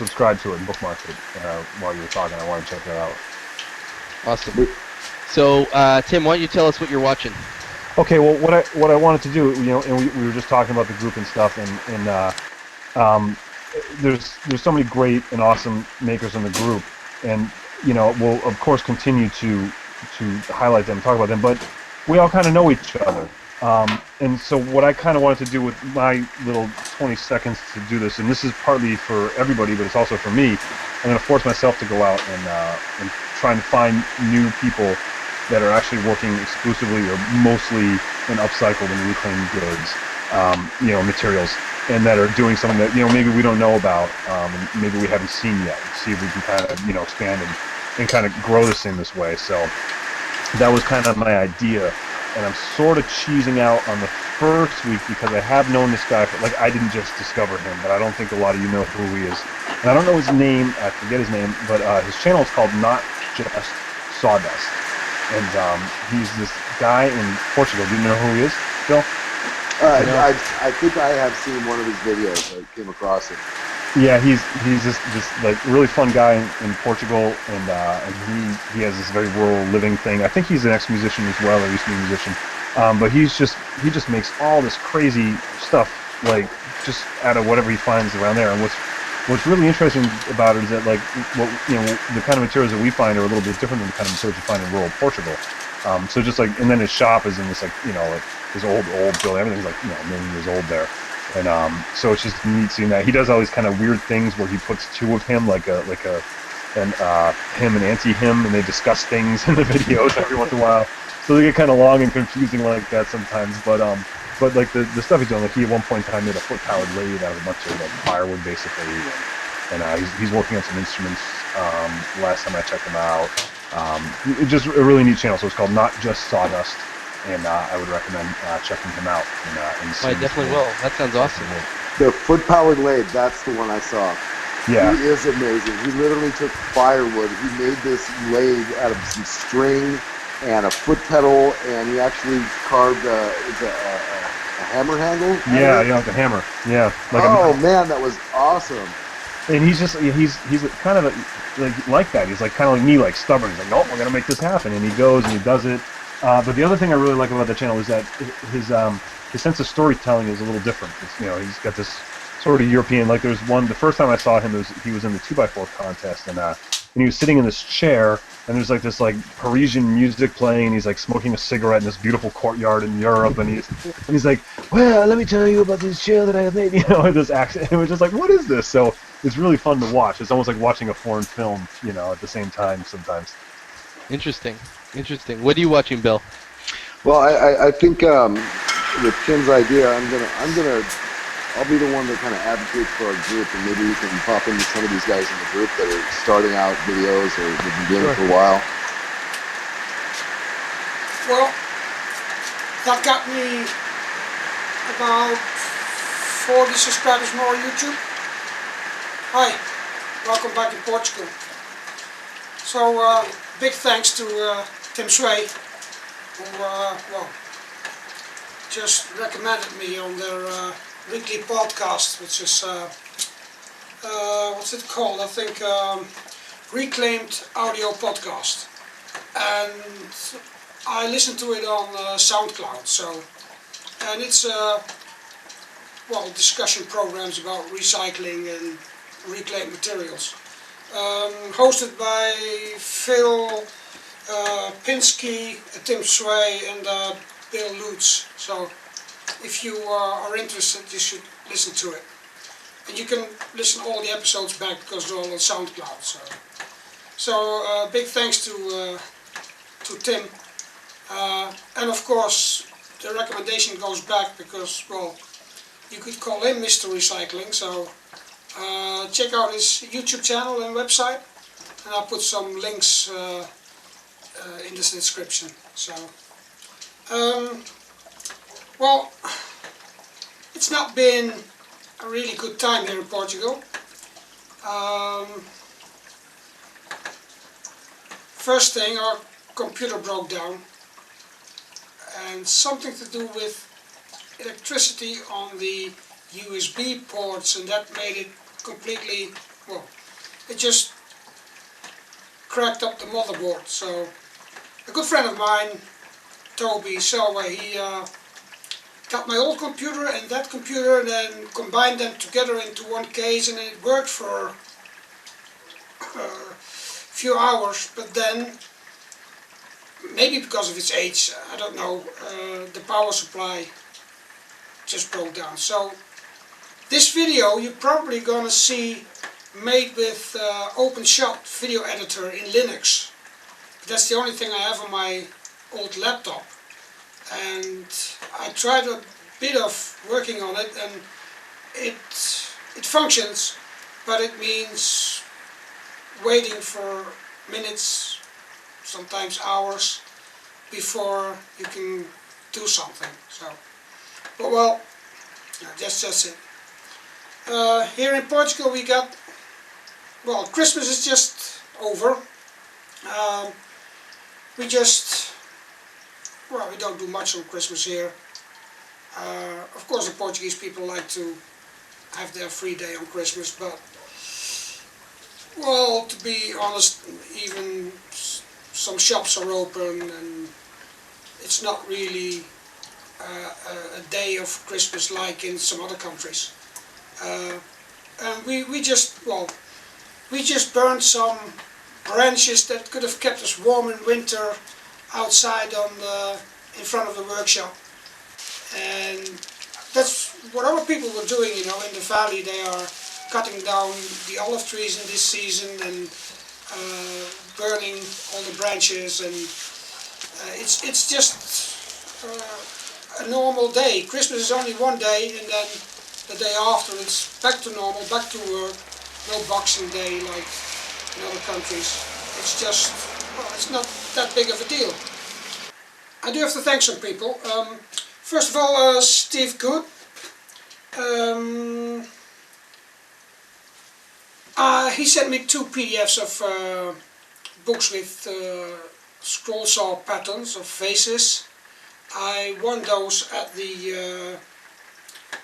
subscribed to it and bookmarked it while you were talking. I want to check that out. Awesome. So, Tim, why don't you tell us what you're watching? Okay, well, what I wanted to do, and we were just talking about the group and stuff, and there's so many great and awesome makers in the group, and we'll of course continue to highlight them, talk about them, but we all kind of know each other, and so what I kind of wanted to do with my little 20 seconds to do this, and this is partly for everybody, but it's also for me. I'm going to force myself to go out and try and find new people that are actually working exclusively or mostly in upcycled and reclaimed goods, materials, and that are doing something that maybe we don't know about, and maybe we haven't seen yet. See if we can kind of expand and kind of grow this in this way. So that was kind of my idea, and I'm sort of cheesing out on the first week because I have known this guy for, I didn't just discover him, but I don't think a lot of you know who he is, and I don't know his name. I forget his name, but his channel is called Not Just Sawdust. And he's this guy in Portugal. Do you know who he is, Bill? I think I have seen one of his videos. I came across it. Yeah, he's this really fun guy in Portugal, and he has this very rural living thing. I think he's an ex-musician as well, or used to be a musician. But he just makes all this crazy stuff, just out of whatever he finds around there. And what's really interesting about it is that the kind of materials that we find are a little bit different than the kind of materials you find in rural Portugal. So just and then his shop is in this his old building. Everything's a million years old there, and so it's just neat seeing that. He does all these kind of weird things where he puts two of him him and anti-him, and they discuss things in the videos every once in a while. So they get kind of long and confusing like that sometimes, but the stuff he's doing, he at one point in time made a foot-powered lathe out of a bunch of firewood, basically, and he's working on some instruments. Last time I checked him out, it's just a really neat channel. So it's called Not Just Sawdust, and I would recommend checking him out. I definitely will. That sounds awesome. The foot-powered lathe, that's the one I saw. Yeah, he is amazing. He literally took firewood. He made this lathe out of some string and a foot pedal, and he actually carved a hammer handle. Yeah, the hammer. Yeah. Man, that was awesome. And he's kind of like that. He's kind of like me, stubborn. He's like, nope, we're gonna make this happen, and he goes and he does it. But the other thing I really like about the channel is that his sense of storytelling is a little different. He's got this sort of European. There's one. The first time I saw him, he was in the 2x4 contest, and he was sitting in this chair, and there's this Parisian music playing, and he's smoking a cigarette in this beautiful courtyard in Europe, and he's like, well, let me tell you about this chair that I have made, with this accent. It was just what is this? So it's really fun to watch. It's almost like watching a foreign film, at the same time sometimes. Interesting. What are you watching, Bill? Well, I think with Tim's idea, I'll be the one that kind of advocates for our group, and maybe we can pop into some of these guys in the group that are starting out videos or have been doing it for a while. Well, that got me about 40 subscribers more on YouTube. Hi, welcome back to Portugal. So, big thanks to Tim Sway, who just recommended me on their weekly podcast, which is what's it called? I think Reclaimed Audio Podcast, and I listened to it on SoundCloud. And it's discussion programs about recycling and reclaimed materials, hosted by Phil Pinsky, Tim Sway, and Bill Lutz. So if you are interested, you should listen to it. And you can listen to all the episodes back because they're all on SoundCloud. So big thanks to Tim. And of course, the recommendation goes back because, you could call him Mr. Recycling. So check out his YouTube channel and website. And I'll put some links in the description. So, it's not been a really good time here in Portugal. First thing, our computer broke down, and something to do with electricity on the USB ports, and that made it completely well, it just cracked up the motherboard. So a good friend of mine, Toby Selway, he got my old computer and that computer and then combined them together into one case, and it worked for a few hours, but then maybe because of its age, I don't know, the power supply just broke down. So this video you're probably gonna see made with Openshot video editor in Linux. That's the only thing I have on my old laptop, and I tried a bit of working on it, and it functions, but it means waiting for minutes, sometimes hours, before you can do something. So, but well, that's just it. Here in Portugal we got, well, Christmas is just over. We don't do much on Christmas here. Of course the Portuguese people like to have their free day on Christmas, but, well, to be honest, even some shops are open, and it's not really a day of Christmas like in some other countries. And we just burned some branches that could have kept us warm in winter outside in front of the workshop. And that's what other people were doing, you know, in the valley. They are cutting down the olive trees in this season and burning all the branches, and it's just a normal day. Christmas is only one day, and then the day after it's back to normal, back to work. No Boxing Day like in other countries. It's just, well, it's not that big of a deal. I do have to thank some people. First of all, Steve Good. He sent me 2 PDFs of books with Scrollsaw patterns of vases. I won those at the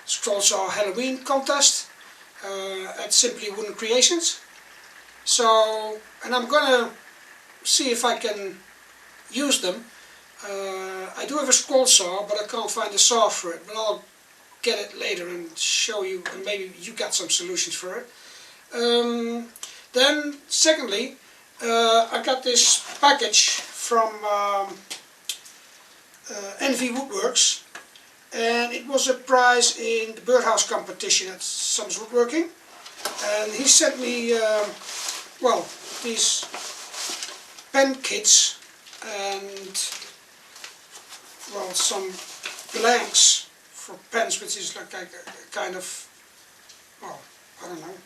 Scrollsaw Halloween contest at Simply Wooden Creations. So, and I'm gonna see if I can use them. I do have a scroll saw, but I can't find a saw for it, but I'll get it later and show you, and maybe you got some solutions for it. Then secondly, I got this package from NV Woodwerks, and it was a prize in the birdhouse competition at Summer's Woodworking, and he sent me well, these pen kits and, well, some blanks for pens, which is like a kind of, well, I don't know.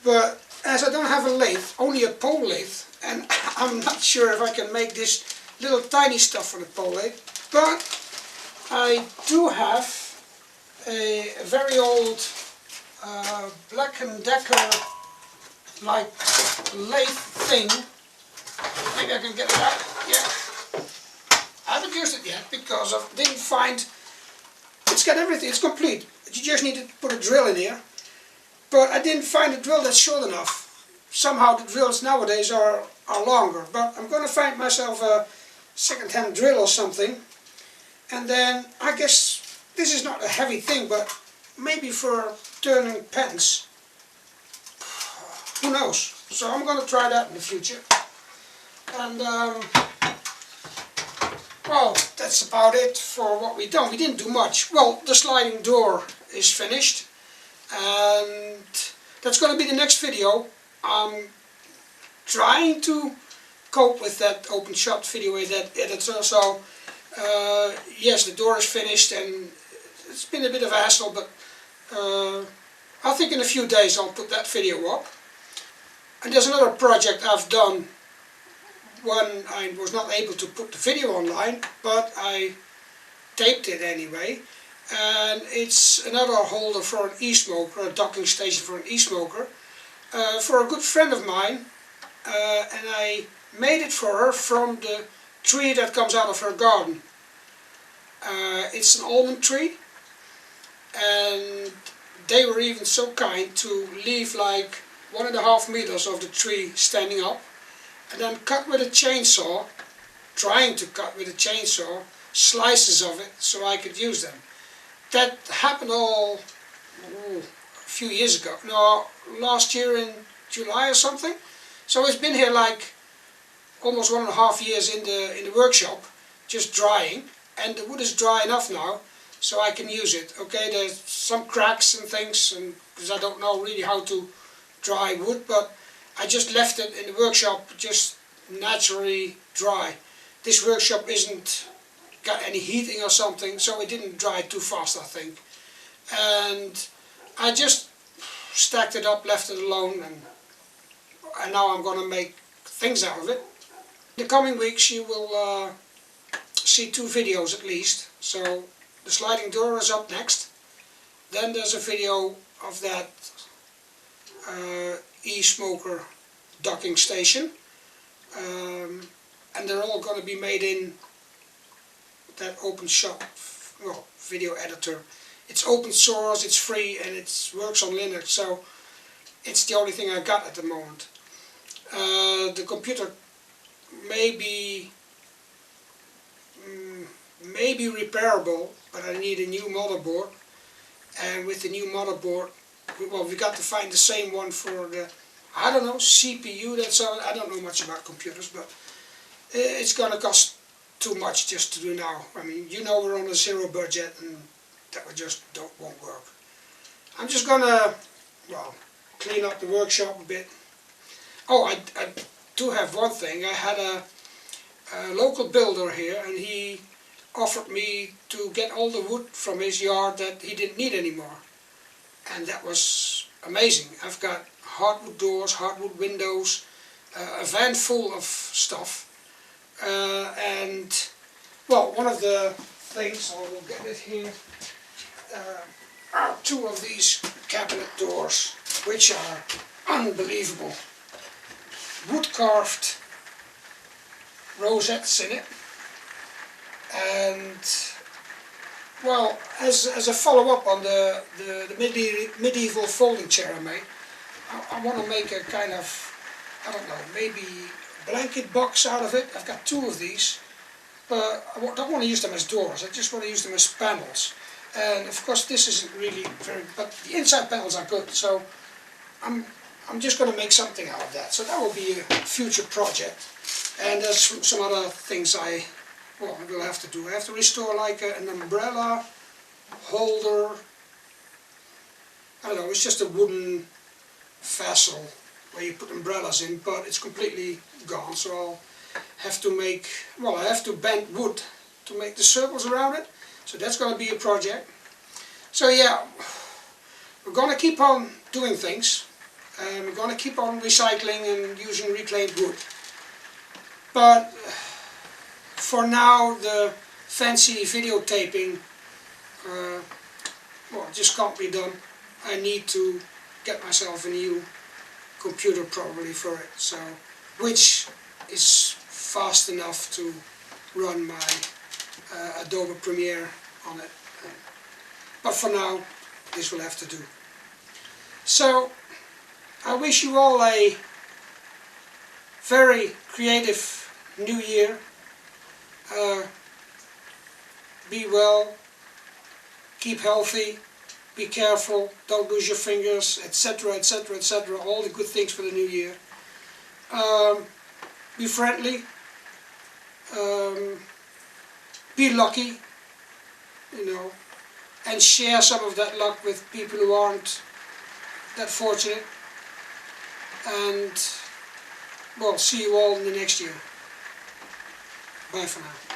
But as I don't have a lathe, only a pole lathe, and I'm not sure if I can make this little tiny stuff for the pole lathe, but I do have a very old Black & Decker like lathe thing. Maybe I can get it out. Yeah. I haven't used it yet because I didn't find, it's got everything, it's complete. You just need to put a drill in here. But I didn't find a drill that's short enough. Somehow the drills nowadays are longer. But I'm going to find myself a second-hand drill or something. And then I guess this is not a heavy thing, but maybe for turning pens. Who knows? So I'm going to try that in the future. And well, that's about it for what we've done. We didn't do much. Well, the sliding door is finished, and that's going to be the next video. I'm trying to cope with that Openshot video editor. So yes, the door is finished, and it's been a bit of a hassle, but I think in a few days I'll put that video up. And there's another project I've done when I was not able to put the video online, but I taped it anyway. And it's another holder for an e-smoker, a docking station for an e-smoker, for a good friend of mine. And I made it for her from the tree that comes out of her garden. It's an almond tree, and they were even so kind to leave like 1.5 meters of the tree standing up, and then cut with a chainsaw, trying to cut with a chainsaw, slices of it so I could use them. That happened all a few years ago, no, last year in July or something. So it's been here like almost 1.5 years in the workshop, just drying, and the wood is dry enough now so I can use it. Okay, there's some cracks and things, and because I don't know really how to dry wood, but I just left it in the workshop just naturally dry. This workshop isn't got any heating or something, so it didn't dry too fast, I think. And I just stacked it up, left it alone, and now I'm going to make things out of it. In the coming weeks you will see 2 videos at least. So the sliding door is up next. Then there's a video of that e-smoker docking station. And they're all going to be made in that Openshot video editor. It's open source, it's free, and it works on Linux, so it's the only thing I got at the moment. The computer may be repairable, but I need a new motherboard, and with the new motherboard, well, we got to find the same one for the, I don't know, CPU. That's all. I don't know much about computers, but it's gonna cost too much just to do now. I mean, you know, we're on a zero budget, and that won't work. I'm just gonna, well, clean up the workshop a bit. Oh, I do have one thing. I had a local builder here, and he offered me to get all the wood from his yard that he didn't need anymore. And that was amazing. I've got hardwood doors, hardwood windows, a van full of stuff. And, well, one of the things, I will get it here, are 2 of these cabinet doors, which are unbelievable. Wood carved rosettes in it. And, well, as a follow-up on the medieval folding chair I made, I want to make a kind of, I don't know, maybe blanket box out of it. I've got 2 of these, but I don't want to use them as doors. I just want to use them as panels. And of course this isn't really very, but the inside panels are good, so I'm just going to make something out of that. So that will be a future project. And there's some other things I will have to do. I have to restore like an umbrella holder. I don't know, it's just a wooden vessel where you put umbrellas in, but it's completely gone. So I'll have to make, well, I have to bend wood to make the circles around it. So that's going to be a project. So yeah, we're going to keep on doing things. And we're going to keep on recycling and using reclaimed wood. But for now, the fancy videotaping, well, just can't be done. I need to get myself a new computer probably for it, so which is fast enough to run my Adobe Premiere on it. But for now, this will have to do. So I wish you all a very creative new year. Be well, keep healthy, be careful, don't lose your fingers, etc., etc., etc. All the good things for the new year. Be friendly. Be lucky, you know, and share some of that luck with people who aren't that fortunate. And, well, see you all in the next year. Bye for now.